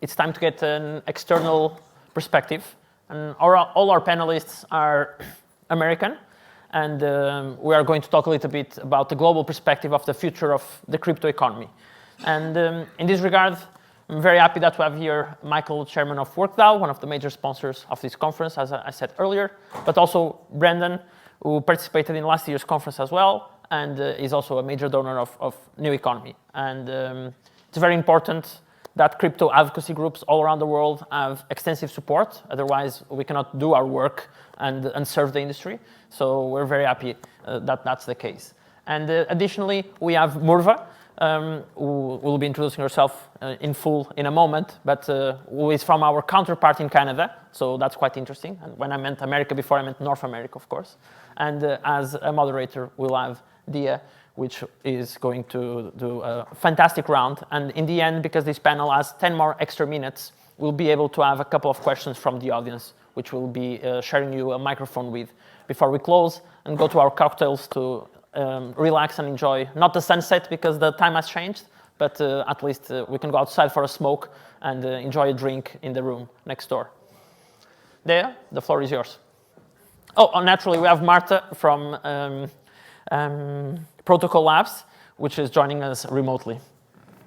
it's time to get an external perspective. And all our panelists are American, and we are going to talk a little bit about the global perspective of the future of the crypto economy. And in this regard, I'm very happy that we have here Michael, chairman of WorkDAO, one of the major sponsors of this conference, as I said earlier, but also Brandon, who participated in last year's conference as well, and is also a major donor of New Economy. And it's very important that crypto advocacy groups all around the world have extensive support. Otherwise, we cannot do our work and serve the industry. So we're very happy that that's the case. And additionally, we have Morva, who will be introducing herself in full in a moment, but who is from our counterpart in Canada. So that's quite interesting. And when I meant America before, I meant North America, of course. And as a moderator, we'll have Dia, which is going to do a fantastic round. And in the end, because this panel has 10 more extra minutes, we'll be able to have a couple of questions from the audience, which we'll be sharing you a microphone with before we close and go to our cocktails to relax and enjoy, not the sunset because the time has changed, but at least we can go outside for a smoke and enjoy a drink in the room next door. There, the floor is yours. Oh, naturally, we have Marta from Protocol Labs, which is joining us remotely.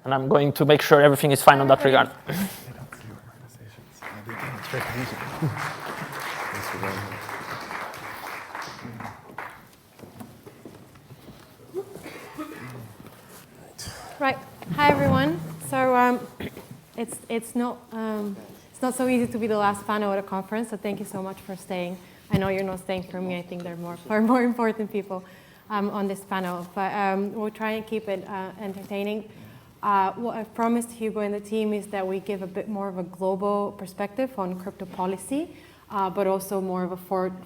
And I'm going to make sure everything is fine on that regard. Right. Hi, everyone. So it's not so easy to be the last panel at a conference. So thank you so much for staying. I know you're not staying for me. I think there are more important people on this panel. But we'll try and keep it entertaining. What I've promised Hugo and the team is that we give a bit more of a global perspective on crypto policy, but also more of a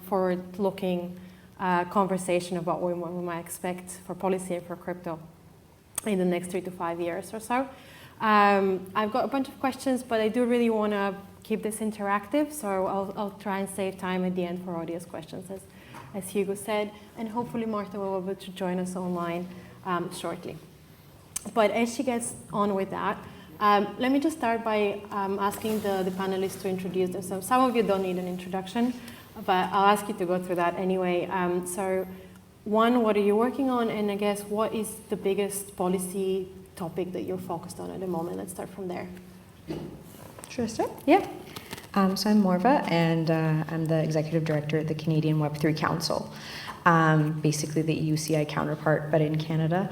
forward-looking conversation about what we might expect for policy and for crypto in the next 3 to 5 years or so. I've got a bunch of questions, but I do really want to keep this interactive, so I'll try and save time at the end for audience questions, as Hugo said, and hopefully Marta will be able to join us online shortly. But as she gets on with that, let me just start by asking the panelists to introduce themselves. Some of you don't need an introduction, but I'll ask you to go through that anyway. So, one, what are you working on? And I guess, what is the biggest policy topic that you're focused on at the moment? Let's start from there. Should I start? Yeah. So I'm Morva, and I'm the executive director at the Canadian Web3 Council, basically the EUCI counterpart, but in Canada.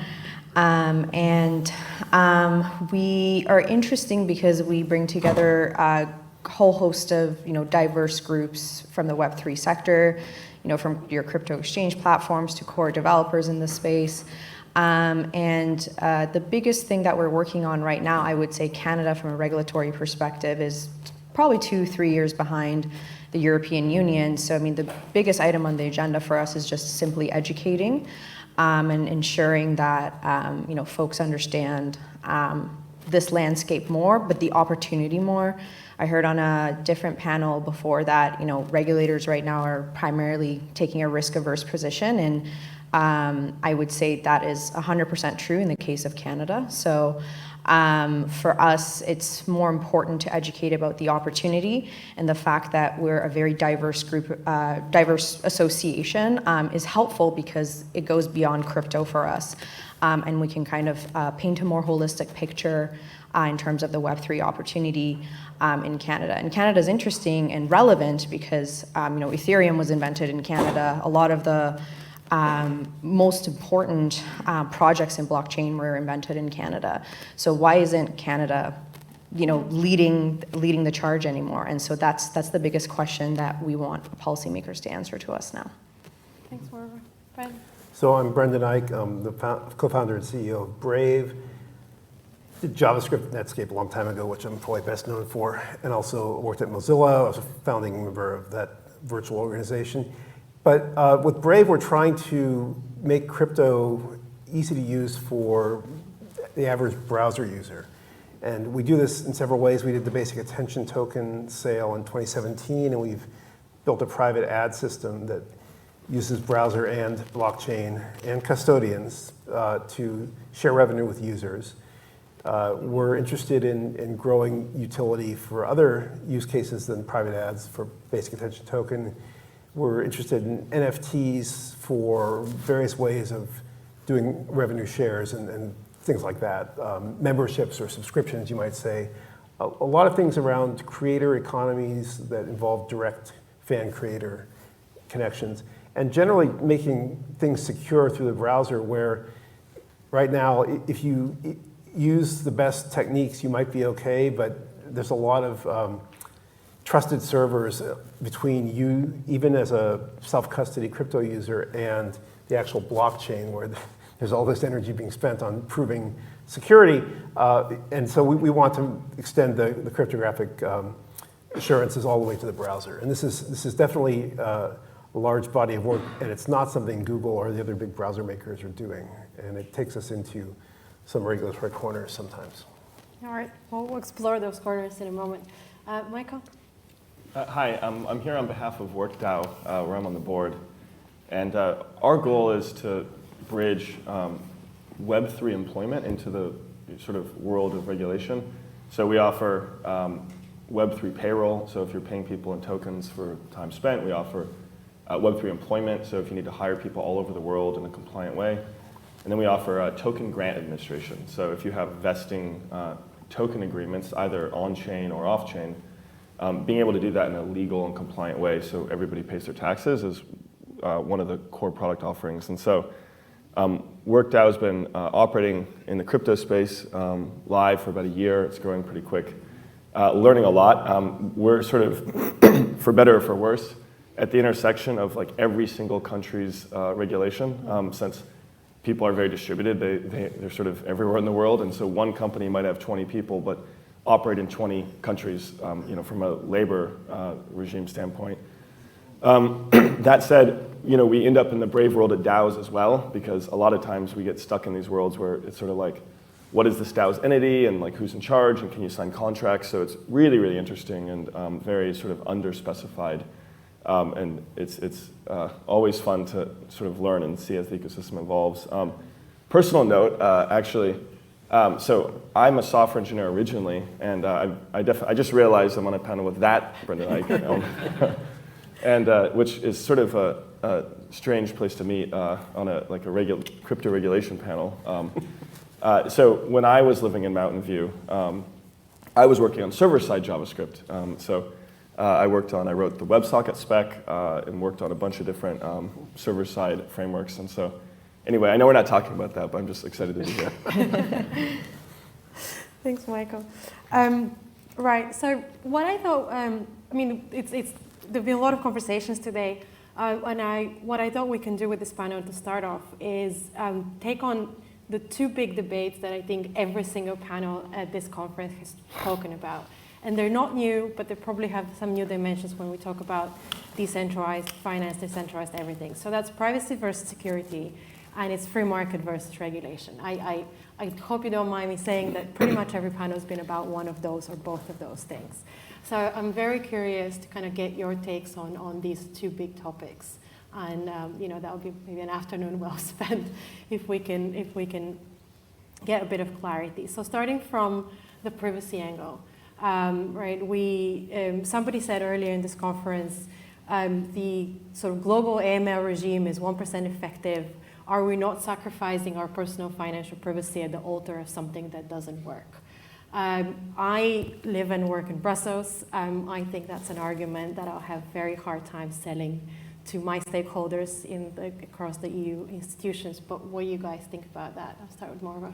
We are interesting because we bring together a whole host of diverse groups from the Web3 sector, from your crypto exchange platforms to core developers in the space. The biggest thing that we're working on right now, I would say Canada from a regulatory perspective is probably 2-3 years behind the European Union. So, I mean, the biggest item on the agenda for us is just simply educating and ensuring that, folks understand this landscape more, but the opportunity more. I heard on a different panel before that, regulators right now are primarily taking a risk-averse position, and I would say that is 100% true in the case of Canada. So for us, it's more important to educate about the opportunity, and the fact that we're a very diverse group, diverse association is helpful because it goes beyond crypto for us. And we can kind of paint a more holistic picture in terms of the Web3 opportunity in Canada. And Canada is interesting and relevant because Ethereum was invented in Canada. A lot of the most important projects in blockchain were invented in Canada. So why isn't Canada, leading the charge anymore? And so that's the biggest question that we want policymakers to answer to us now. Thanks, Morva. Brandon. So I'm Brendan Eich. I'm the co-founder and CEO of Brave. Did JavaScript Netscape a long time ago, which I'm probably best known for, and also worked at Mozilla. I was a founding member of that virtual organization. But with Brave, we're trying to make crypto easy to use for the average browser user. And we do this in several ways. We did the basic attention token sale in 2017, and we've built a private ad system that uses browser and blockchain and custodians to share revenue with users. We're interested in growing utility for other use cases than private ads for basic attention token. We're interested in NFTs for various ways of doing revenue shares and things like that. Memberships or subscriptions, you might say. A lot of things around creator economies that involve direct fan-creator connections. And generally making things secure through the browser where right now, if you use the best techniques, you might be okay, but there's a lot of trusted servers between you, even as a self-custody crypto user, and the actual blockchain where there's all this energy being spent on proving security. And so we want to extend the cryptographic assurances all the way to the browser. And this is definitely a large body of work, and it's not something Google or the other big browser makers are doing. And it takes us into some regulatory corners sometimes. All right, well, we'll explore those corners in a moment. Michael? Hi, I'm here on behalf of WorkDAO, where I'm on the board. And our goal is to bridge Web3 employment into the sort of world of regulation. So we offer Web3 payroll, so if you're paying people in tokens for time spent, we offer Web3 employment, so if you need to hire people all over the world in a compliant way. And then we offer token grant administration. So if you have vesting token agreements, either on-chain or off-chain, being able to do that in a legal and compliant way so everybody pays their taxes is one of the core product offerings. And so WorkDAO has been operating in the crypto space live for about a year. It's growing pretty quick. Learning a lot. We're sort of, for better or for worse, at the intersection of like every single country's regulation, since people are very distributed. They're sort of everywhere in the world, and so one company might have 20 people, but operate in 20 countries, from a labor regime standpoint. That said, we end up in the brave world of DAOs as well, because a lot of times we get stuck in these worlds where it's sort of like, what is this DAO's entity, and like who's in charge, and can you sign contracts? So it's really, really interesting and very sort of underspecified. And it's always fun to sort of learn and see as the ecosystem evolves. Personal note, actually, so I'm a software engineer originally, and I just realized I'm on a panel with that Brendan Eich, and which is sort of a strange place to meet on a crypto regulation panel. So when I was living in Mountain View, I was working on server-side JavaScript. I wrote the WebSocket spec and worked on a bunch of different server-side frameworks. And so anyway, I know we're not talking about that, but I'm just excited to be here. Thanks, Michael. Right, so what I thought, there've been a lot of conversations today, and what I thought we can do with this panel to start off is take on the two big debates that I think every single panel at this conference has spoken about. And they're not new, but they probably have some new dimensions when we talk about decentralized finance, decentralized everything. So that's privacy versus security, and it's free market versus regulation. I hope you don't mind me saying that pretty much every panel has been about one of those or both of those things. So I'm very curious to kind of get your takes on these two big topics. And that would be maybe an afternoon well spent if we can get a bit of clarity. So starting from the privacy angle. Somebody said earlier in this conference, the sort of global AML regime is 1% effective. Are we not sacrificing our personal financial privacy at the altar of something that doesn't work? I live and work in Brussels. I think that's an argument that I'll have very hard time selling to my stakeholders across the EU institutions. But what do you guys think about that? I'll start with Morva.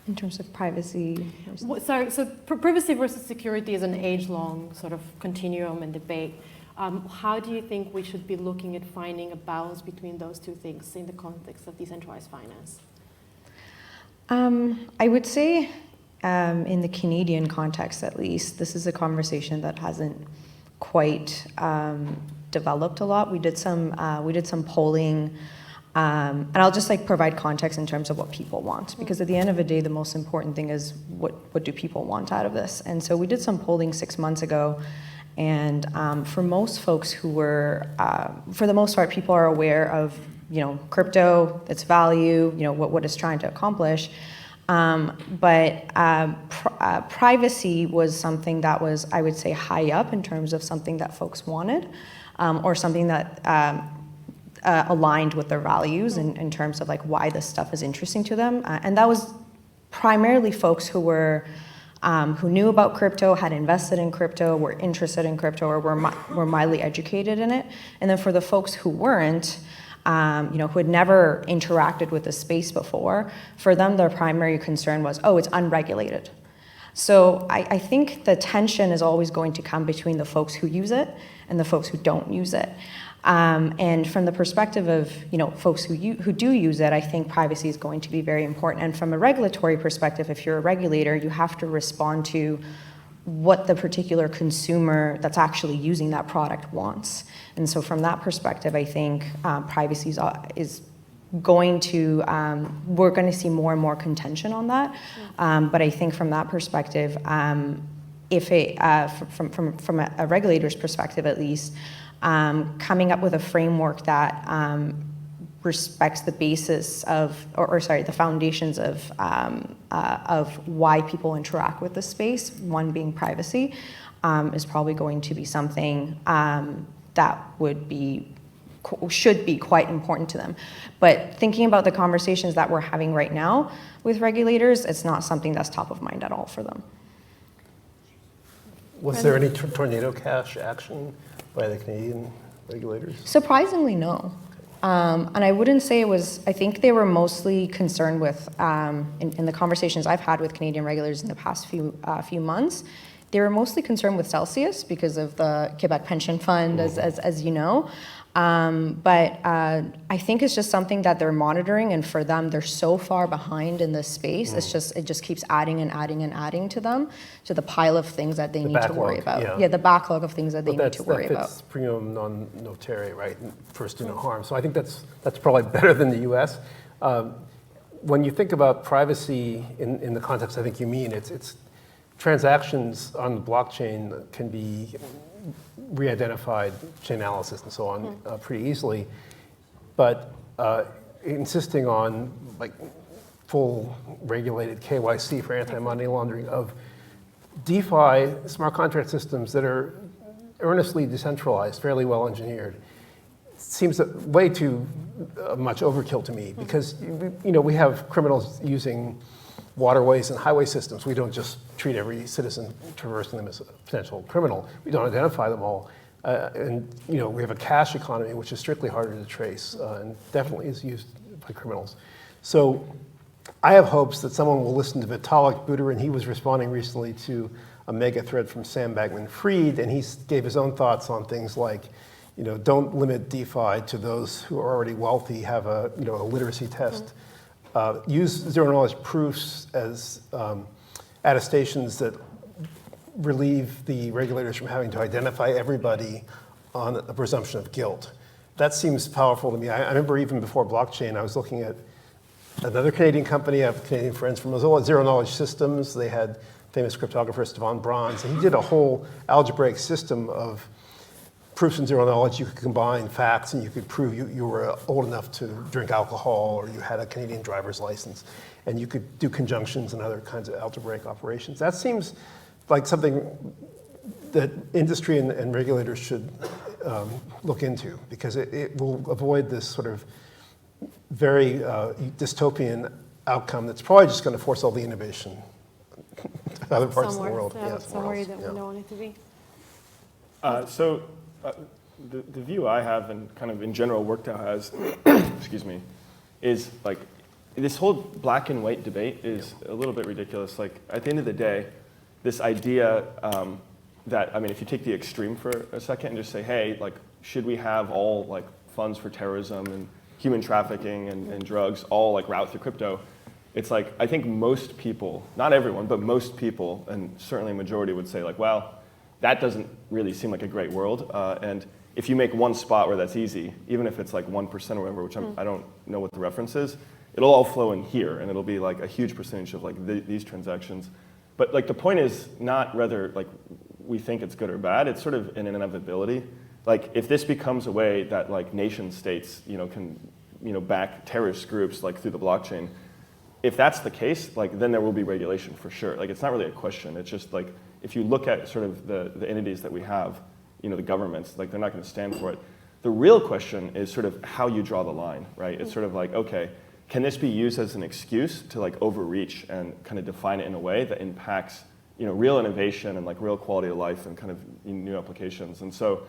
In terms of privacy? So privacy versus security is an age-long sort of continuum and debate. How do you think we should be looking at finding a balance between those two things in the context of decentralized finance? I would say, in the Canadian context at least, this is a conversation that hasn't quite developed a lot. We did some polling. And I'll just provide context in terms of what people want, because at the end of the day, the most important thing is what do people want out of this? And so we did some polling 6 months ago, and for most folks who were, for the most part, people are aware of crypto, its value, what it's trying to accomplish. Privacy was something that was, I would say, high up in terms of something that folks wanted, or something that aligned with their values in terms of like why this stuff is interesting to them. And that was primarily folks who were who knew about crypto, had invested in crypto, were interested in crypto, or were mildly educated in it. And then for the folks who weren't, who had never interacted with the space before, for them their primary concern was, oh, it's unregulated. So I think the tension is always going to come between the folks who use it and the folks who don't use it. And from the perspective of folks who do use it, I think privacy is going to be very important. And from a regulatory perspective, if you're a regulator, you have to respond to what the particular consumer that's actually using that product wants. And so from that perspective, I think privacy is going to, we're going to see more and more contention on that. But I think from that perspective, if from a regulator's perspective at least, coming up with a framework that respects the basis of, the foundations of why people interact with the space, one being privacy, is probably going to be something that should be quite important to them. But thinking about the conversations that we're having right now with regulators, it's not something that's top of mind at all for them. Was there any tornado cash action by the Canadian regulators? Surprisingly, no. And I wouldn't say it was, I think they were mostly concerned with, in the conversations I've had with Canadian regulators in the past few months, they were mostly concerned with Celsius because of the Quebec Pension Fund, as you know. But I think it's just something that they're monitoring, and for them, they're so far behind in this space. It just keeps adding and adding and adding to them, to the pile of things that they need to worry about. Yeah, the backlog of things that they need to worry about. That's primum non nocere, right? First do no harm. So I think that's probably better than the U.S. When you think about privacy in the context I think you mean, it's transactions on the blockchain can be re-identified, chain analysis and so on, pretty easily, but insisting on like full regulated KYC for anti-money laundering of DeFi smart contract systems that are earnestly decentralized, fairly well engineered, seems way too much overkill to me, because we have criminals using waterways and highway systems. We don't just treat every citizen traversing them as a potential criminal. We don't identify them all. And we have a cash economy, which is strictly harder to trace and definitely is used by criminals. So I have hopes that someone will listen to Vitalik Buterin. He was responding recently to a mega thread from Sam Bankman-Fried, and he gave his own thoughts on things like, don't limit DeFi to those who are already wealthy, have a literacy test. Use zero-knowledge proofs as attestations that relieve the regulators from having to identify everybody on a presumption of guilt. That seems powerful to me. I remember even before blockchain, I was looking at another Canadian company. I have Canadian friends from Mozilla, Zero Knowledge Systems. They had famous cryptographer Stefan Brons, and he did a whole algebraic system of proofs in zero knowledge. You could combine facts and you could prove you were old enough to drink alcohol, or you had a Canadian driver's license, and you could do conjunctions and other kinds of algebraic operations. That seems like something that industry and regulators should look into, because it will avoid this sort of very dystopian outcome that's probably just going to force all the innovation to other parts of the world. Somewhere that we don't want it to be. The view I have, and kind of in general WorkDAO has, excuse me, is like this whole black and white debate is a little bit ridiculous. Like at the end of the day, this idea that, if you take the extreme for a second and just say, hey, like, should we have all like funds for terrorism and human trafficking and drugs all like route through crypto? It's like, I think most people, not everyone, but most people, and certainly a majority would say like, well, that doesn't really seem like a great world. And if you make one spot where that's easy, even if it's like 1% or whatever, which I don't know what the reference is, it'll all flow in here, and it'll be like a huge percentage of like these transactions. But like the point is not whether like we think it's good or bad. It's sort of an inevitability. Like if this becomes a way that like nation states can back terrorist groups like through the blockchain, if that's the case, like then there will be regulation for sure. Like it's not really a question. It's just like if you look at sort of the entities that we have, the governments, like they're not going to stand for it. The real question is sort of how you draw the line, right? It's sort of like, okay, can this be used as an excuse to like overreach and kind of define it in a way that impacts real innovation and like real quality of life and kind of new applications? And so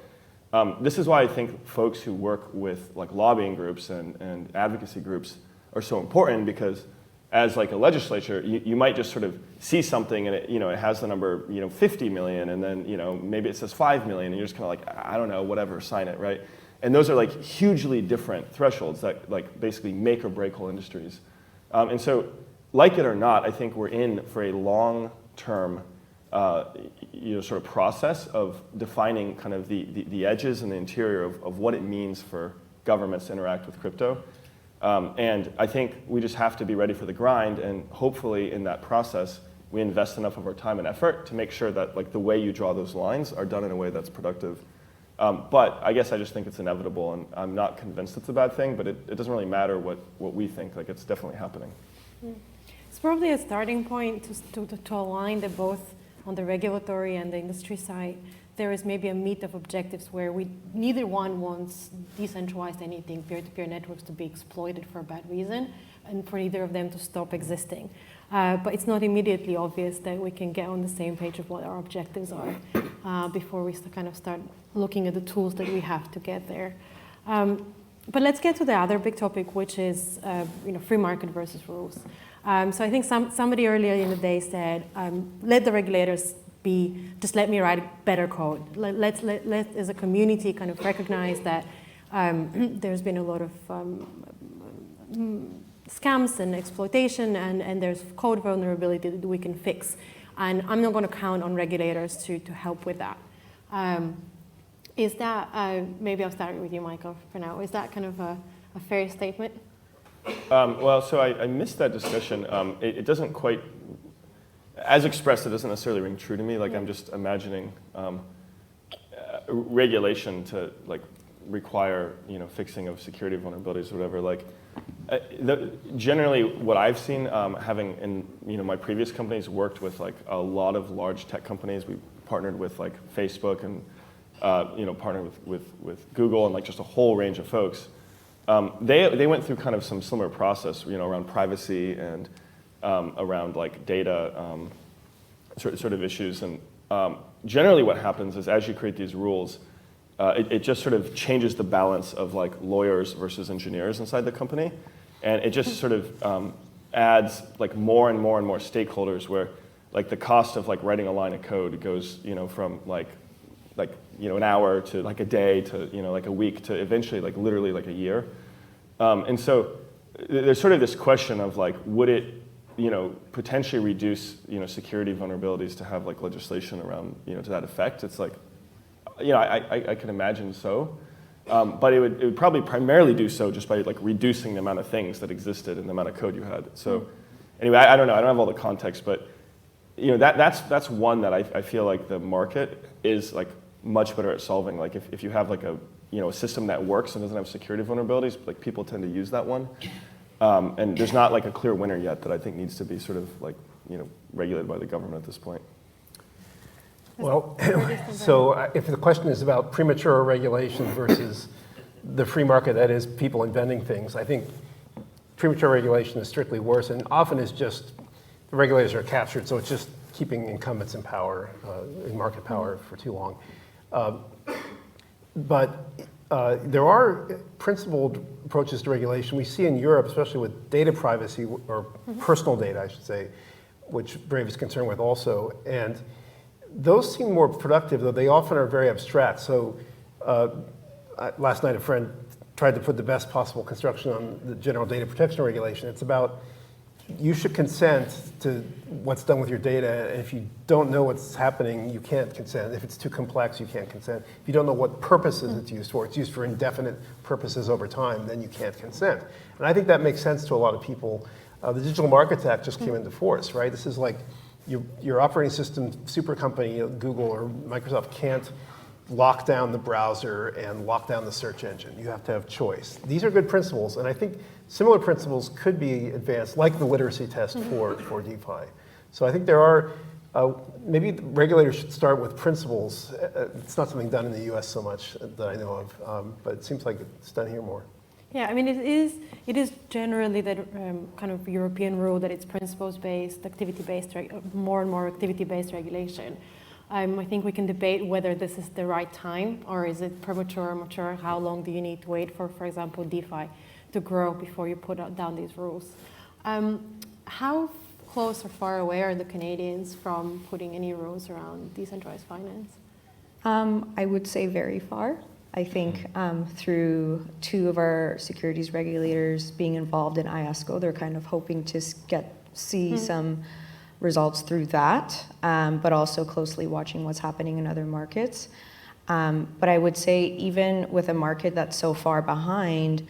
this is why I think folks who work with like lobbying groups and advocacy groups are so important, because as like a legislature, you might just sort of see something and it has the number 50 million, and then maybe it says 5 million, and you're just kind of like, I don't know, whatever, sign it, right? And those are like hugely different thresholds that like basically make or break whole industries. And so, like it or not, I think we're in for a long-term sort of process of defining kind of the edges and the interior of what it means for governments to interact with crypto. And I think we just have to be ready for the grind, and hopefully in that process, we invest enough of our time and effort to make sure that like the way you draw those lines are done in a way that's productive. But I guess I just think it's inevitable, and I'm not convinced it's a bad thing, but it doesn't really matter what we think. Like it's definitely happening. It's probably a starting point to align the both on the regulatory and the industry side. There is maybe a meet of objectives where neither one wants decentralized anything, peer-to-peer networks to be exploited for a bad reason, and for neither of them to stop existing. But it's not immediately obvious that we can get on the same page of what our objectives are before we kind of start looking at the tools that we have to get there. But let's get to the other big topic, which is free market versus rules. So I think somebody earlier in the day said, let the regulators just let me write better code. Let as a community kind of recognize that there's been a lot of scams and exploitation, and there's code vulnerability that we can fix. And I'm not going to count on regulators to help with that. Is that, maybe I'll start with you, Michael, for now. Is that kind of a fair statement? Well, so I missed that discussion. It doesn't quite, as expressed, it doesn't necessarily ring true to me. Like I'm just imagining regulation to like require fixing of security vulnerabilities or whatever. Like generally, what I've seen, having in my previous companies worked with like a lot of large tech companies. We partnered with like Facebook and partnered with Google and like just a whole range of folks. They went through kind of some similar process, around privacy and around like data sort of issues. And generally what happens is as you create these rules, it just sort of changes the balance of like lawyers versus engineers inside the company. And it just sort of adds like more and more and more stakeholders where like the cost of like writing a line of code goes, from like an hour to like a day to like a week to eventually like literally like a year. And so there's sort of this question of like, would it potentially reduce security vulnerabilities to have like legislation around to that effect? It's like I can imagine so, but it would probably primarily do so just by like reducing the amount of things that existed and the amount of code you had. So anyway, I don't know. I don't have all the context, but that's one that I feel like the market is like much better at solving. Like if you have like a system that works and doesn't have security vulnerabilities, like people tend to use that one. And there's not like a clear winner yet that I think needs to be sort of like regulated by the government at this point. Well, so if the question is about premature regulation versus the free market, that is people inventing things, I think premature regulation is strictly worse, and often is just the regulators are captured, so it's just keeping incumbents in power, in market power for too long. But there are principled approaches to regulation. We see in Europe, especially with data privacy, or personal data, I should say, which Brave is concerned with also. And those seem more productive, though they often are very abstract. So last night a friend tried to put the best possible construction on the general data protection regulation. It's about you should consent to what's done with your data, and if you don't know what's happening, you can't consent. If it's too complex, you can't consent. If you don't know what purposes it's used for indefinite purposes over time, then you can't consent. And I think that makes sense to a lot of people. The Digital Markets Act just came into force, right? This is like your operating system super company, Google or Microsoft, can't lock down the browser and lock down the search engine. You have to have choice. These are good principles, and I think similar principles could be advanced, like the literacy test for DeFi. So I think there are, maybe the regulators should start with principles. It's not something done in the US so much that I know of, but it seems like it's done here more. Yeah, I mean, it is generally that kind of European rule that it's principles-based, activity-based, more and more activity-based regulation. I think we can debate whether this is the right time, or is it premature or mature? How long do you need to wait for example, DeFi to grow before you put down these rules? How close or far away are the Canadians from putting any rules around decentralized finance? I would say very far. I think through two of our securities regulators being involved in IOSCO, they're kind of hoping to see some results through that, but also closely watching what's happening in other markets. But I would say even with a market that's so far behind,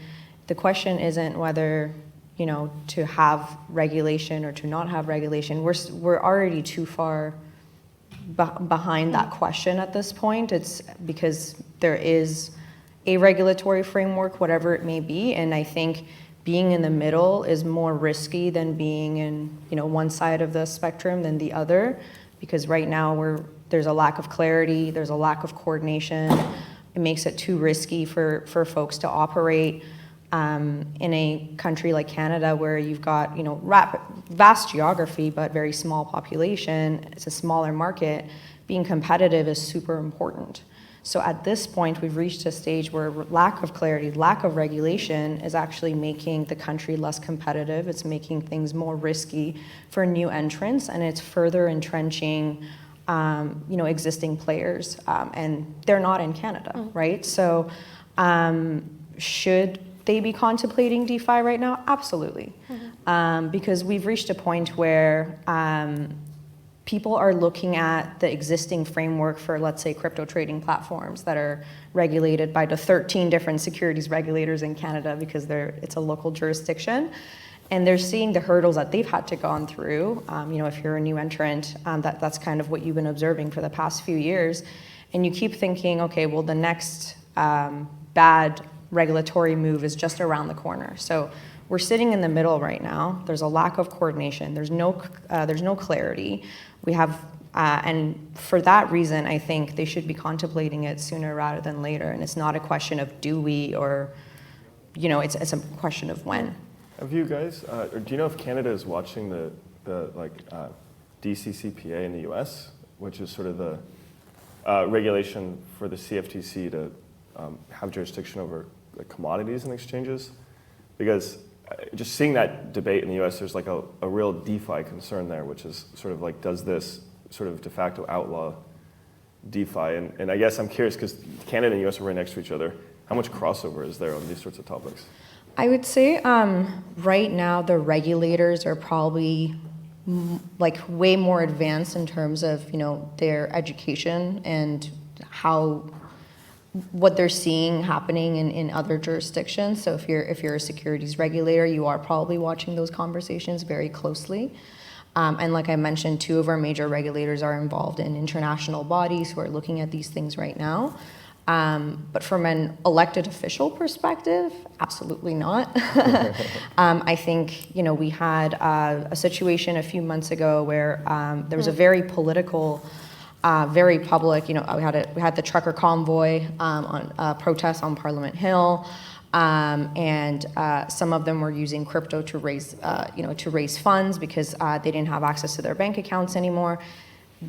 the question isn't whether, you know, to have regulation or to not have regulation. We're already too far behind that question at this point. It's because there is a regulatory framework, whatever it may be, and I think being in the middle is more risky than being in, you know, one side of the spectrum than the other, because right now there's a lack of clarity, there's a lack of coordination. It makes it too risky for folks to operate in a country like Canada, where you've got, you know, vast geography but very small population. It's a smaller market. Being competitive is super important. So at this point, we've reached a stage where lack of clarity, lack of regulation is actually making the country less competitive. It's making things more risky for new entrants, and it's further entrenching, you know, existing players, and they're not in Canada, right? So should they be contemplating DeFi right now? Absolutely. Because we've reached a point where people are looking at the existing framework for, let's say, crypto trading platforms that are regulated by the 13 different securities regulators in Canada, because it's a local jurisdiction. And they're seeing the hurdles that they've had to gone through. You know, if you're a new entrant, that's kind of what you've been observing for the past few years. And you keep thinking, okay, well, the next bad regulatory move is just around the corner. So we're sitting in the middle right now. There's a lack of coordination. There's no clarity. We have, and for that reason, I think they should be contemplating it sooner rather than later. And it's not a question of do we, or, you know, it's a question of when. Have you guys, or do you know if Canada is watching the DCCPA in the US, which is sort of the regulation for the CFTC to have jurisdiction over the commodities and exchanges? Because just seeing that debate in the US, there's like a real DeFi concern there, which is sort of like, does this sort of de facto outlaw DeFi? And I guess I'm curious, because Canada and the US are right next to each other, how much crossover is there on these sorts of topics? I would say right now the regulators are probably like way more advanced in terms of, you know, their education and what they're seeing happening in other jurisdictions. So if you're a securities regulator, you are probably watching those conversations very closely. And like I mentioned, two of our major regulators are involved in international bodies who are looking at these things right now. But from an elected official perspective, absolutely not. I think, you know, we had a situation a few months ago where there was a very political, very public, you know, we had the trucker convoy on protests on Parliament Hill, and some of them were using crypto to raise, to raise funds because they didn't have access to their bank accounts anymore.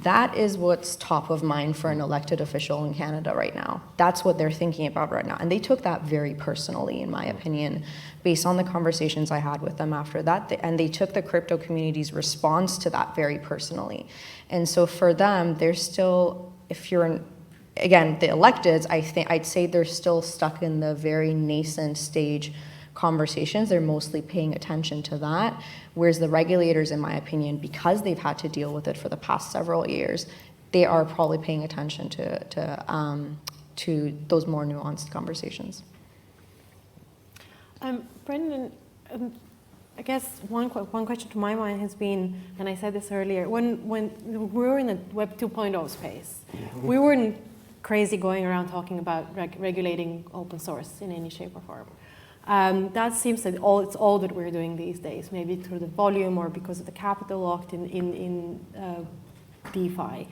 That is what's top of mind for an elected official in Canada right now. That's what they're thinking about right now. And they took that very personally, in my opinion, based on the conversations I had with them after that. And they took the crypto community's response to that very personally. And so for them, they're still, again, the electeds, I'd say they're still stuck in the very nascent stage conversations. They're mostly paying attention to that. Whereas the regulators, in my opinion, because they've had to deal with it for the past several years, they are probably paying attention to those more nuanced conversations. Brendan, I guess one question to my mind has been, and I said this earlier, when we were in the Web 2.0 space, we weren't crazy going around talking about regulating open source in any shape or form. That seems like it's all that we're doing these days, maybe through the volume or because of the capital locked in DeFi.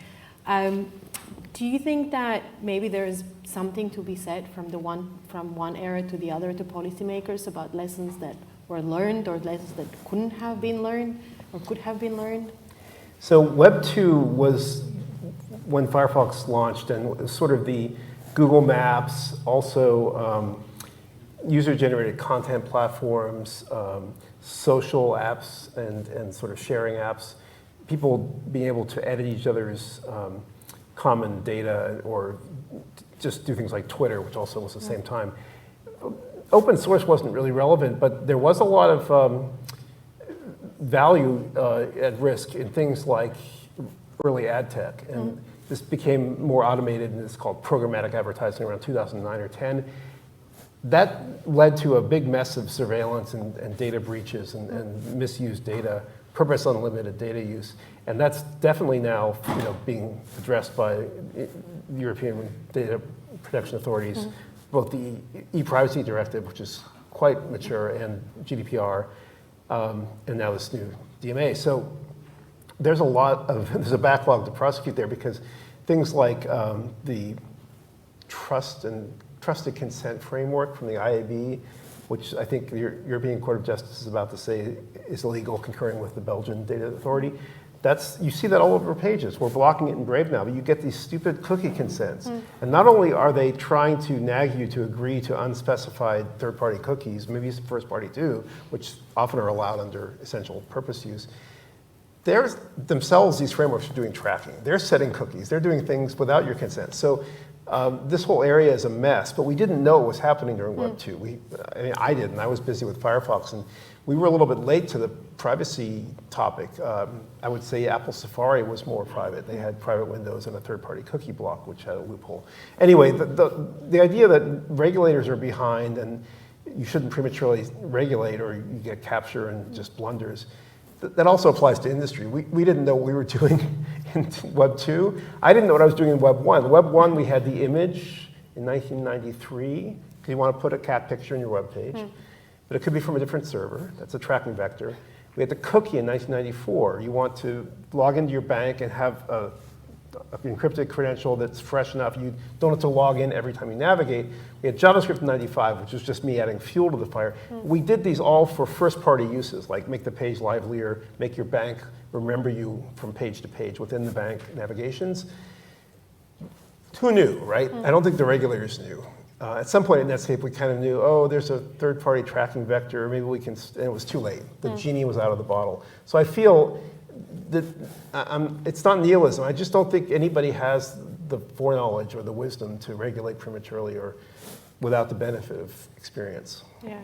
Do you think that maybe there's something to be said from one era to the other to policymakers about lessons that were learned or lessons that couldn't have been learned or could have been learned? So Web 2 was when Firefox launched, and it was sort of the Google Maps, also user-generated content platforms, social apps, and sort of sharing apps. People being able to edit each other's common data or just do things like Twitter, which also was the same time. Open source wasn't really relevant, but there was a lot of value at risk in things like early ad tech. And this became more automated, and it's called programmatic advertising around 2009 or 10. That led to a big mess of surveillance and data breaches and misused data, purpose unlimited data use. And that's definitely now being addressed by European data protection authorities, both the e-privacy directive, which is quite mature, and GDPR, and now this new DMA. So there's a backlog to prosecute there because things like the trusted consent framework from the IAB, which I think the European Court of Justice is about to say is illegal, concurring with the Belgian Data Authority. You see that all over pages. We're blocking it in Brave now, but you get these stupid cookie consents. And not only are they trying to nag you to agree to unspecified third-party cookies, maybe it's first-party too, which often are allowed under essential purpose use. These frameworks are doing tracking. They're setting cookies. They're doing things without your consent. So this whole area is a mess, but we didn't know what was happening during Web 2. I didn't. I was busy with Firefox, and we were a little bit late to the privacy topic. I would say Apple Safari was more private. They had private windows and a third-party cookie block, which had a loophole. Anyway, the idea that regulators are behind and you shouldn't prematurely regulate or you get capture and just blunders, that also applies to industry. We didn't know what we were doing in Web 2. I didn't know what I was doing in Web 1. Web 1, we had the image in 1993, because you want to put a cat picture in your web page. But it could be from a different server. That's a tracking vector. We had the cookie in 1994. You want to log into your bank and have an encrypted credential that's fresh enough. You don't have to log in every time you navigate. We had JavaScript in 95, which was just me adding fuel to the fire. We did these all for first-party uses, like make the page livelier, make your bank remember you from page to page within the bank navigations. Who knew, right? I don't think the regulators knew. At some point in Netscape, we kind of knew, oh, there's a third-party tracking vector. Maybe we can, and it was too late. The genie was out of the bottle. So I feel that it's not nihilism. I just don't think anybody has the foreknowledge or the wisdom to regulate prematurely or without the benefit of experience. Yeah.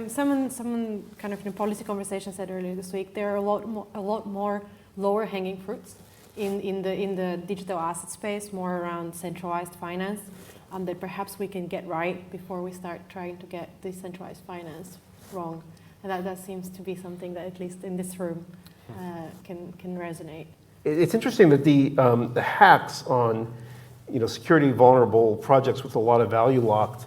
Someone kind of in a policy conversation said earlier this week there are a lot more lower-hanging fruits in the digital asset space, more around centralized finance, that perhaps we can get right before we start trying to get decentralized finance wrong. And that seems to be something that, at least in this room, can resonate. It's interesting that the hacks on security vulnerable projects with a lot of value locked,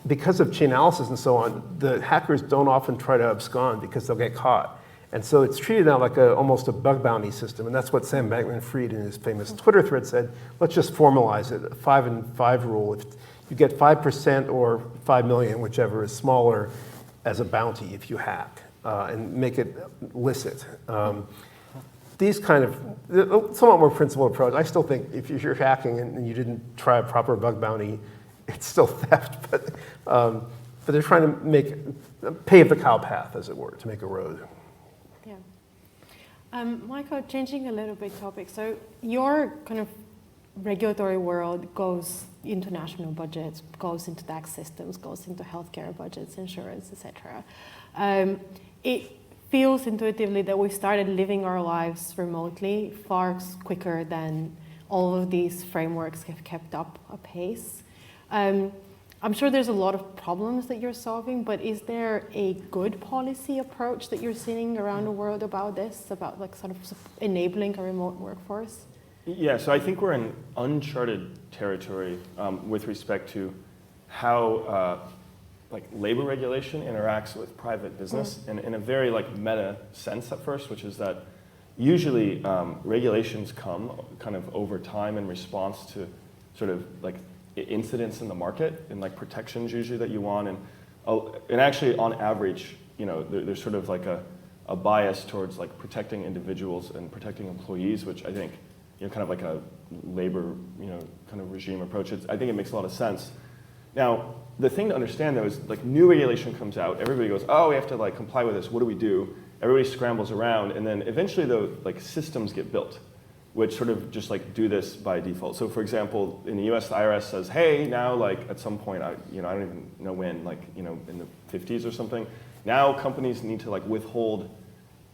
because of chain analysis and so on, the hackers don't often try to abscond because they'll get caught. And so it's treated now like almost a bug bounty system, and that's what Sam Bankman-Fried in his famous Twitter thread said, let's just formalize it, a 5 and 5 rule. If you get 5% or 5 million, whichever is smaller, as a bounty if you hack, and make it licit. These kind of, somewhat more principled approach. I still think if you're hacking and you didn't try a proper bug bounty, it's still theft, but they're trying to pave the cow path, as it were, to make a road. Michael, changing a little bit topic. So your kind of regulatory world goes into national budgets, goes into tax systems, goes into healthcare budgets, insurance, etc. It feels intuitively that we started living our lives remotely far quicker than all of these frameworks have kept up a pace. I'm sure there's a lot of problems that you're solving, but is there a good policy approach that you're seeing around the world about this, about like sort of enabling a remote workforce? Yeah, so I think we're in uncharted territory with respect to how like labor regulation interacts with private business in a very like meta sense at first, which is that usually regulations come kind of over time in response to sort of like incidents in the market and like protections usually that you want. And actually on average, you know, there's sort of like a bias towards like protecting individuals and protecting employees, which I think, you know, kind of like a labor, you know, kind of regime approach. I think it makes a lot of sense. Now, the thing to understand though is like new regulation comes out, everybody goes, oh, we have to like comply with this, what do we do? Everybody scrambles around, and then eventually the like systems get built, which sort of just like do this by default. So for example, in the US, the IRS says, hey, now like at some point, I don't even know when, like, you know, in the 50s or something, now companies need to like withhold,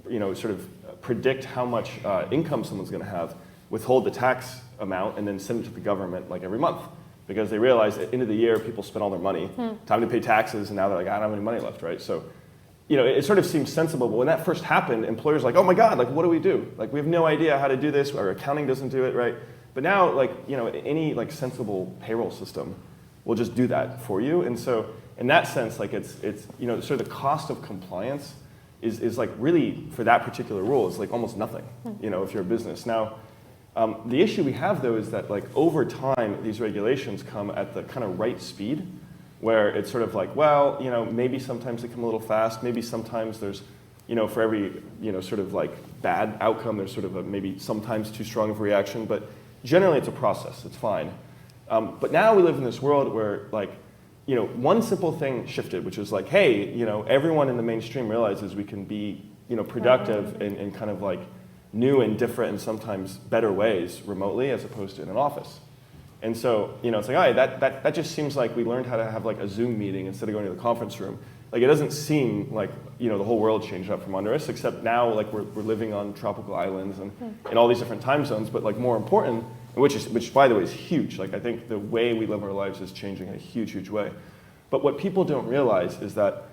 you know, sort of predict how much income someone's gonna have, withhold the tax amount, and then send it to the government like every month. Because they realize at the end of the year, people spend all their money, time to pay taxes, and now they're like, I don't have any money left, right? So, you know, it sort of seems sensible, but when that first happened, employers were like, oh my God, like what do we do? Like we have no idea how to do this, our accounting doesn't do it, right? But now, like, you know, any like sensible payroll system will just do that for you. And so in that sense, like it's you know, sort of the cost of compliance is like really, for that particular rule, is like almost nothing, you know, if you're a business. Now, the issue we have though is that like over time, these regulations come at the kind of right speed, where it's sort of like, well, you know, maybe sometimes they come a little fast, maybe sometimes there's, you know, for every, you know, sort of like bad outcome, there's sort of a maybe sometimes too strong of a reaction, but generally it's a process, it's fine. But now we live in this world where like, you know, one simple thing shifted, which is like, hey, you know, everyone in the mainstream realizes we can be, you know, productive in kind of like new and different and sometimes better ways remotely as opposed to in an office. And so, you know, it's like, all right, that just seems like we learned how to have like a Zoom meeting instead of going to the conference room. Like it doesn't seem like, you know, the whole world changed up from under us, except now like we're living on tropical islands and all these different time zones, but like more important, which by the way is huge. Like I think the way we live our lives is changing in a huge, huge way. But what people don't realize is that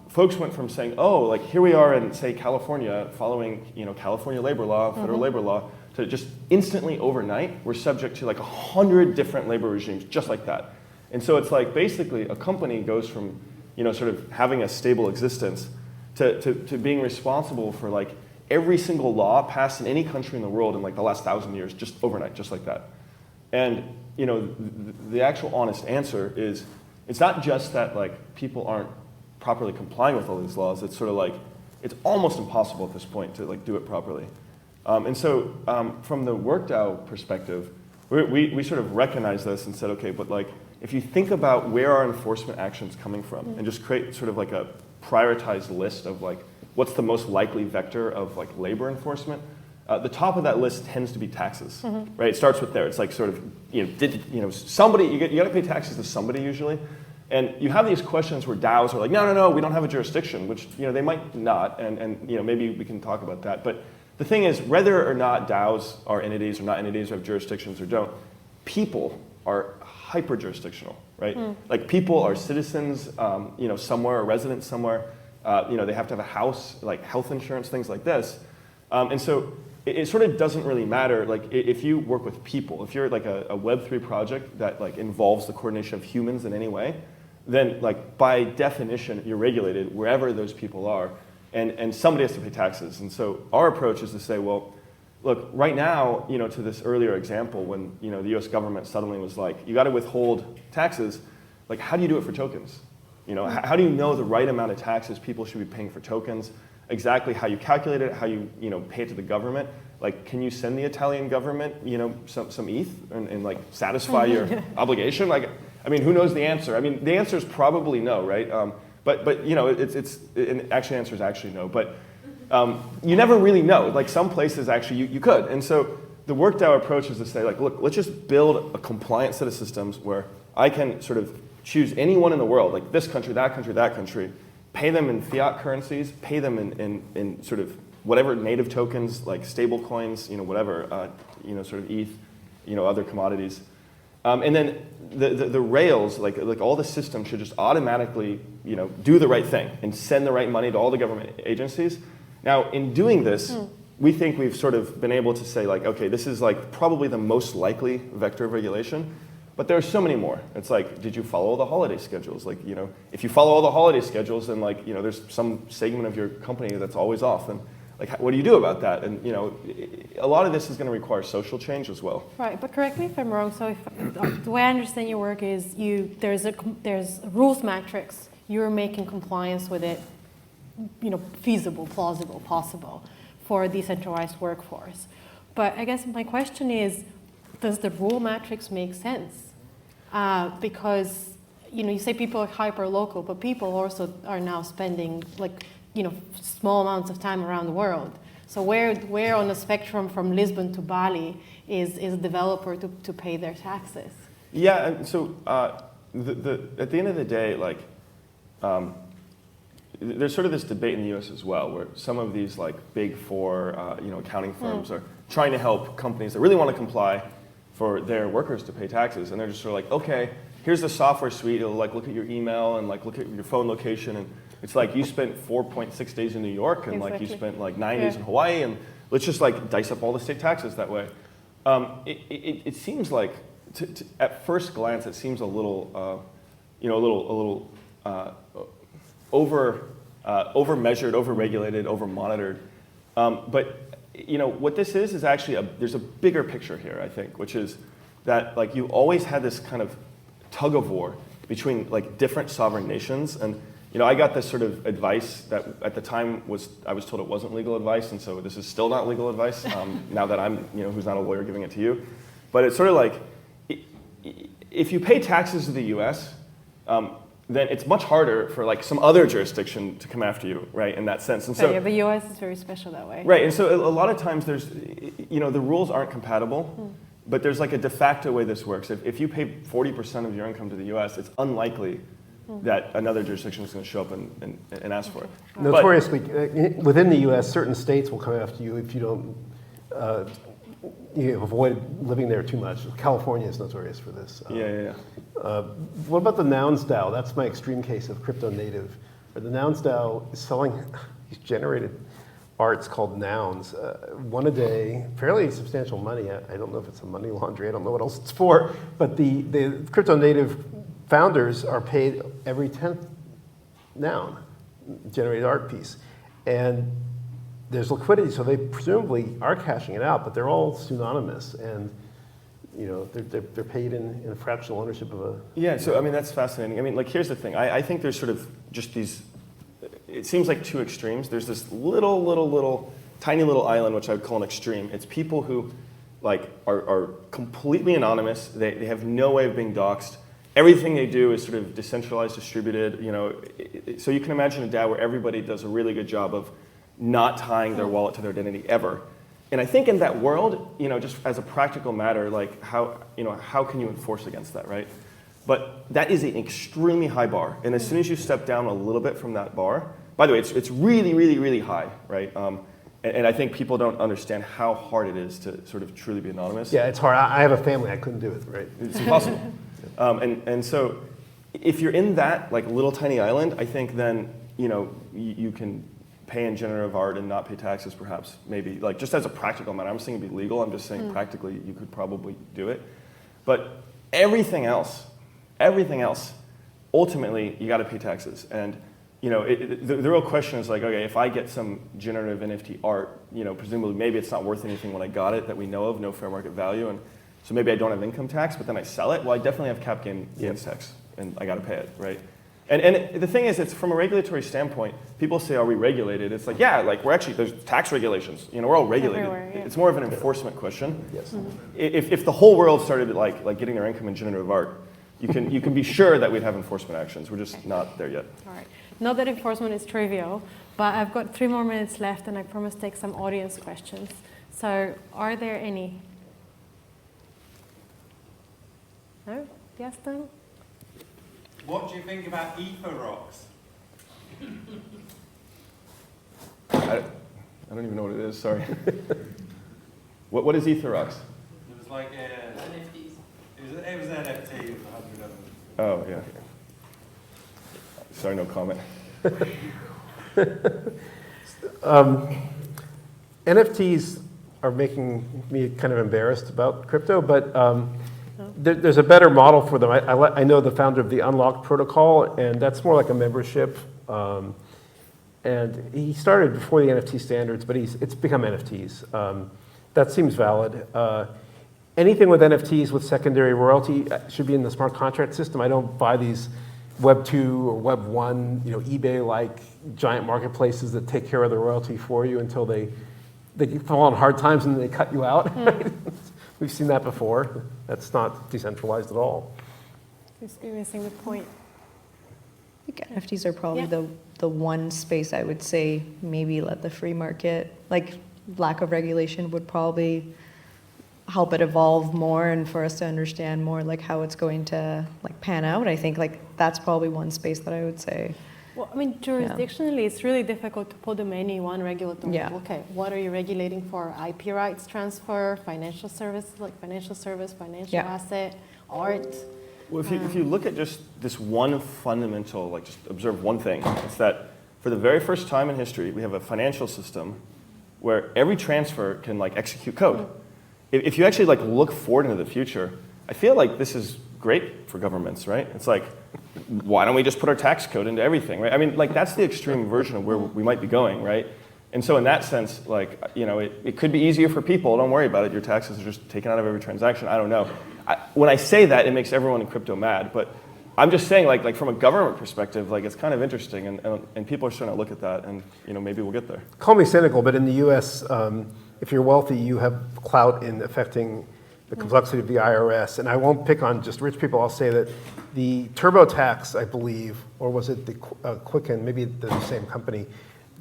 folks went from saying, oh, like here we are in, say, California, following, you know, California labor law, federal labor law, to just instantly overnight, we're subject to like 100 different labor regimes just like that. And so it's like basically a company goes from, you know, sort of having a stable existence to being responsible for like every single law passed in any country in the world in like the last 1,000 years, just overnight, just like that. And, you know, the actual honest answer is, it's not just that like people aren't properly complying with all these laws, it's sort of like, it's almost impossible at this point to like do it properly. And so from the WorkDAO perspective, we sort of recognize this and said, okay, but like, if you think about where our enforcement action's coming from and just create sort of like a prioritized list of like, what's the most likely vector of like labor enforcement, the top of that list tends to be taxes, right? It starts with there. It's like sort of, you know, somebody, you got to pay taxes to somebody usually. And you have these questions where DAOs are like, no, we don't have a jurisdiction, which, you know, they might not, and you know, maybe we can talk about that. But the thing is, whether or not DAOs are entities or not entities or have jurisdictions or don't, people are hyper-jurisdictional, right? Like people are citizens, you know, somewhere, or residents somewhere. You know, they have to have a house, like health insurance, things like this. And so it sort of doesn't really matter, like if you work with people, if you're like a Web3 project that like involves the coordination of humans in any way, then like by definition, you're regulated wherever those people are. And somebody has to pay taxes. And so our approach is to say, well, look, right now, you know, to this earlier example, when, you know, the US government suddenly was like, you got to withhold taxes, like how do you do it for tokens? You know, how do you know the right amount of taxes people should be paying for tokens? Exactly how you calculate it, how you know, pay it to the government. Like, can you send the Italian government, you know, some ETH and like satisfy your obligation? Like, I mean, who knows the answer? I mean, the answer is probably no, right? But you know, and actually the answer is actually no. But you never really know. Like some places actually you could. And so the WorkDAO approach is to say like, look, let's just build a compliant set of systems where I can sort of choose anyone in the world, like this country, that country, pay them in fiat currencies, pay them in sort of whatever native tokens, like stable coins, you know, whatever, you know, sort of ETH, you know, other commodities. And then the rails, like all the systems should just automatically, you know, do the right thing and send the right money to all the government agencies. Now, in doing this, we think we've sort of been able to say like, okay, this is like probably the most likely vector of regulation. But there are so many more. It's like, did you follow all the holiday schedules? Like, you know, if you follow all the holiday schedules, then like, you know, there's some segment of your company that's always off. And like, what do you do about that? And you know, a lot of this is going to require social change as well. Right, but correct me if I'm wrong. So the way I understand your work is there's a rules matrix. You're making compliance with it, you know, feasible, plausible, possible for a decentralized workforce. But I guess my question is, does the rule matrix make sense? Because, you know, you say people are hyper-local, but people also are now spending, like, you know, small amounts of time around the world. So where on the spectrum from Lisbon to Bali is a developer to pay their taxes? Yeah, and so at the end of the day, like, there's sort of this debate in the U.S. as well, where some of these like big four, you know, accounting firms are trying to help companies that really want to comply for their workers to pay taxes, and they're just sort of like, okay, here's the software suite. It'll like look at your email and like look at your phone location, and it's like you spent 4.6 days in New York, and like you spent like 9 days in Hawaii, and let's just like dice up all the state taxes that way. It seems like, at first glance, it seems a little, you know, a little over-measured, over-regulated, over-monitored. But you know, what this is actually, there's a bigger picture here, I think, which is that like you always had this kind of tug of war between like different sovereign nations. And you know, I got this sort of advice that at the time I was told it wasn't legal advice, and so this is still not legal advice, now that I'm, you know, who's not a lawyer giving it to you. But it's sort of like, if you pay taxes to the US, then it's much harder for like some other jurisdiction to come after you, right, in that sense. And so, yeah, the US is very special that way. Right, and so a lot of times there's, you know, the rules aren't compatible, but there's like a de facto way this works. If you pay 40% of your income to the US, it's unlikely that another jurisdiction is going to show up and ask for it. Notoriously, within the US, certain states will come after you if you don't, you avoid living there too much. California is notorious for this. What about the Nouns DAO? That's my extreme case of crypto native. The Nouns DAO is selling these generated arts called nouns, one a day, fairly substantial money. I don't know if it's a money laundry. I don't know what else it's for. But the crypto native founders are paid every 10th noun generated art piece. And there's liquidity, so they presumably are cashing it out, but they're all pseudonymous, and you know they're paid in a fractional ownership of a. Yeah, so I mean that's fascinating. I mean, like here's the thing. I think there's sort of just these. It seems like two extremes. There's this tiny little island which I would call an extreme. It's people who like are completely anonymous. They have no way of being doxxed. Everything they do is sort of decentralized, distributed. You know, so you can imagine a DAO where everybody does a really good job of not tying their wallet to their identity ever. And I think in that world, you know, just as a practical matter, like how can you enforce against that, right? But that is an extremely high bar. And as soon as you step down a little bit from that bar, by the way, it's really, really, really high, right? And I think people don't understand how hard it is to sort of truly be anonymous. Yeah, it's hard. I have a family. I couldn't do it, right? It's impossible. And so if you're in that like little tiny island, I think then, you know, you can pay in generative art and not pay taxes, perhaps, maybe, like just as a practical matter. I'm saying it'd be legal. I'm just saying practically you could probably do it. But everything else, ultimately you got to pay taxes. And you know, the real question is like, okay, if I get some generative NFT art, you know, presumably maybe it's not worth anything when I got it that we know of, no fair market value, and so maybe I don't have income tax, but then I sell it. Well, I definitely have cap gains tax, and I got to pay it, right? And the thing is, it's from a regulatory standpoint, people say, are we regulated? It's like, yeah, like there's tax regulations. You know, we're all regulated. Yeah. It's more of an enforcement question. Yes. If the whole world started like getting their income in generative art, you can be sure that we'd have enforcement actions. We're just not there yet. All right. Not that enforcement is trivial, but I've got 3 more minutes left, and I promise to take some audience questions. So, are there any? No? Yes, no? What do you think about ether rocks? I don't even know what it is, sorry. What is ether rocks? It was like NFTs. It was NFT with 100 of them. Oh, yeah. Sorry, no comment. NFTs are making me kind of embarrassed about crypto, but there's a better model for them. I know the founder of the Unlocked protocol, and that's more like a membership. And he started before the NFT standards, but it's become NFTs. That seems valid. Anything with NFTs with secondary royalty should be in the smart contract system. I don't buy these Web 2 or Web 1, eBay-like giant marketplaces that take care of the royalty for you until they fall on hard times and they cut you out. Right? We've seen that before. That's not decentralized at all. Just missing the point. I think NFTs are probably Yeah. the one space I would say maybe let the free market, like lack of regulation would probably help it evolve more and for us to understand more like how it's going to like pan out. I think like that's probably one space that I would say. Well, I mean, jurisdictionally, it's really difficult to put them in any one regulatory. Yeah. Okay, what are you regulating for? IP rights transfer, financial service, financial Yeah. asset, art. Well, if you look at just this one fundamental, just observe one thing, it's that for the very first time in history, we have a financial system where every transfer can execute code. If you actually look forward into the future, I feel like this is great for governments, right? It's like, why don't we just put our tax code into everything, right? I mean, that's the extreme version of where we might be going, right? And so in that sense, it could be easier for people. Don't worry about it. Your taxes are just taken out of every transaction. I don't know. When I say that, it makes everyone in crypto mad. But I'm just saying, from a government perspective, it's kind of interesting, and people are starting to look at that, and maybe we'll get there. Call me cynical, but in the U.S., if you're wealthy, you have clout in affecting the complexity of the IRS. And I won't pick on just rich people. I'll say that the TurboTax, I believe, or was it the Quicken, maybe they're the same company,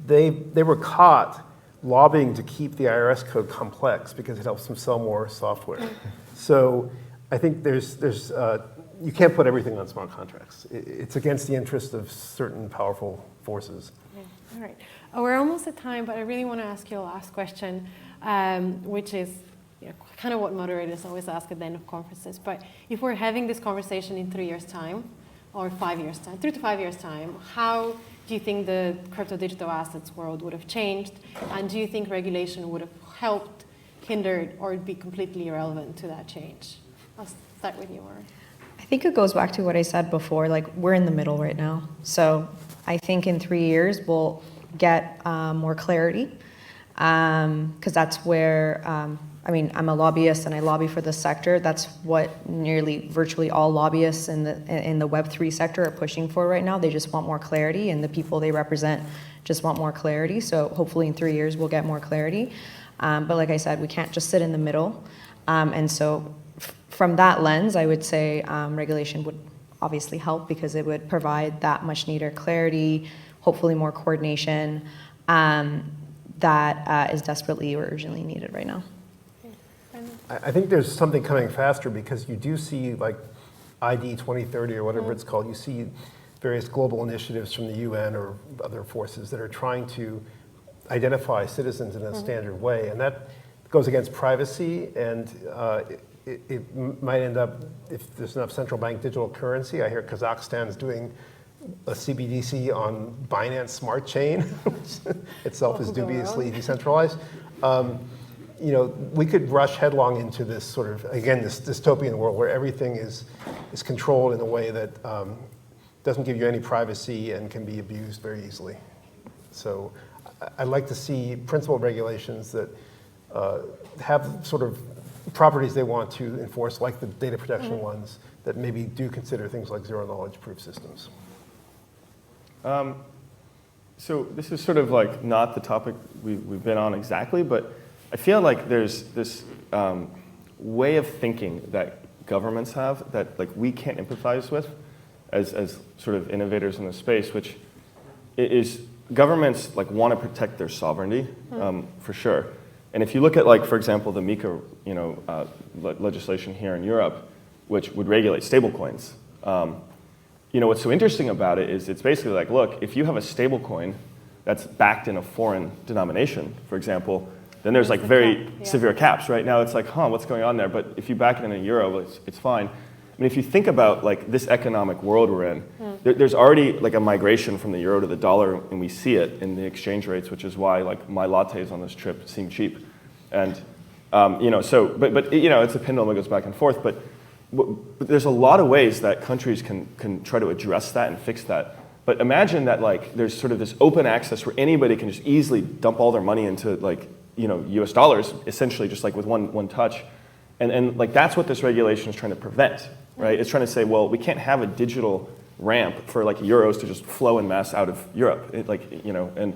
they were caught lobbying to keep the IRS code complex because it helps them sell more software. So I think you can't put everything on smart contracts. It's against the interest of certain powerful forces. Yeah. All right. We're almost at time, but I really want to ask you a last question, which is kind of what moderators always ask at the end of conferences. But if we're having this conversation in 3 years' time, or 5 years' time, 3 to 5 years' time, how do you think the crypto digital assets world would have changed? And do you think regulation would have helped, hindered, or be completely irrelevant to that change? I'll start with you, Morva. I think it goes back to what I said before, we're in the middle right now. So I think in 3 years we'll get more clarity because that's where, I'm a lobbyist and I lobby for this sector. That's what nearly virtually all lobbyists in the Web3 sector are pushing for right now. They just want more clarity, and the people they represent just want more clarity. So hopefully in 3 years we'll get more clarity. But like I said, we can't just sit in the middle. And so from that lens, I would say regulation would obviously help because it would provide that much needed clarity, hopefully more coordination that is desperately or urgently needed right now. I think there's something coming faster because you do see ID 2030 or whatever it's called. You see various global initiatives from the UN or other forces that are trying to identify citizens in a standard way. And that goes against privacy, and it might end up, if there's enough central bank digital currency, I hear Kazakhstan's doing a CBDC on Binance Smart Chain, which itself is dubiously decentralized. We could rush headlong into this sort of, again, this dystopian world where everything is controlled in a way that doesn't give you any privacy and can be abused very easily. So I'd like to see principled regulations that have sort of properties they want to enforce, like the data protection ones, that maybe do consider things like zero-knowledge proof systems. So this is sort of not the topic we've been on exactly, but I feel like there's this way of thinking that governments have that we can't empathize with as sort of innovators in the space, which is governments want to protect their sovereignty for sure. And if you look at for example, the MiCA legislation here in Europe, which would regulate stablecoins, what's so interesting about it is it's basically look, if you have a stablecoin that's backed in a foreign denomination, for example, then there's very severe caps. Right now it's what's going on there? But if you back it in a euro, it's fine. I mean, if you think about this economic world we're in, there's already a migration from the euro to the dollar, and we see it in the exchange rates, which is why my lattes on this trip seem cheap. And but it's a pendulum that goes back and forth. But there's a lot of ways that countries can try to address that and fix that. But imagine that like there's sort of this open access where anybody can just easily dump all their money into like, you know, US dollars, essentially just like with one touch. And like that's what this regulation is trying to prevent, right? It's trying to say, well, we can't have a digital ramp for like euros to just flow en masse out of Europe. Like, you know, and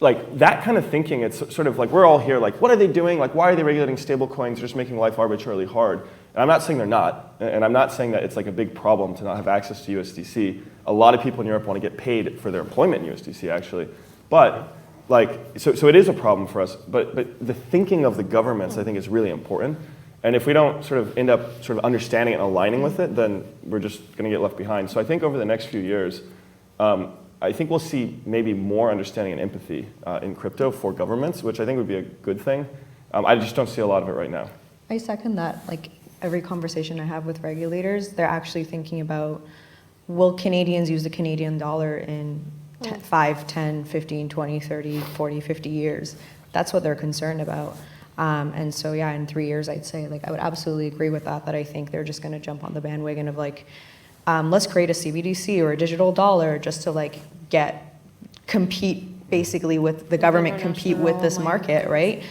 like that kind of thinking, it's sort of like we're all here like, what are they doing? Like, why are they regulating stable coins? They're just making life arbitrarily hard. And I'm not saying they're not. And I'm not saying that it's like a big problem to not have access to USDC. A lot of people in Europe want to get paid for their employment in USDC, actually. But like, so it is a problem for us. But the thinking of the governments, I think, is really important. And if we don't sort of end up sort of understanding and aligning with it, then we're just going to get left behind. So I think over the next few years, I think we'll see maybe more understanding and empathy in crypto for governments, which I think would be a good thing. I just don't see a lot of it right now. I second that. Like every conversation I have with regulators, they're actually thinking about, will Canadians use the Canadian dollar in 5, 10, 15, 20, 30, 40, 50 years? That's what they're concerned about. And so, yeah, in 3 years, I'd say, like, I would absolutely agree with that I think they're just going to jump on the bandwagon of, like, let's create a CBDC or a digital dollar just to, like, compete basically with the government, compete with this market, right?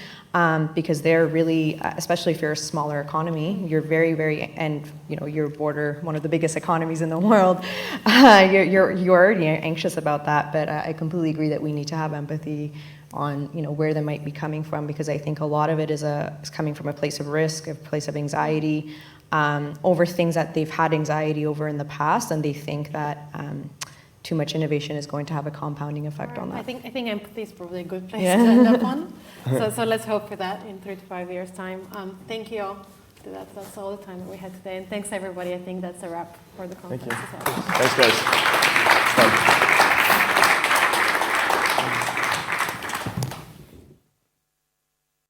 Because they're really, especially if you're a smaller economy, you're very, very, and you know, you're one of the biggest economies in the world. You're already anxious about that, but I completely agree that we need to have empathy on, you know, where they might be coming from, because I think a lot of it is coming from a place of risk, a place of anxiety, over things that they've had anxiety over in the past, and they think that too much innovation is going to have a compounding effect on that. I think empathy is probably a good place to end up on. So let's hope for that in 3 to 5 years' time. Thank you all. That's all the time that we had today. And thanks, everybody. I think that's a wrap for the conference. Thank you. Thanks, guys.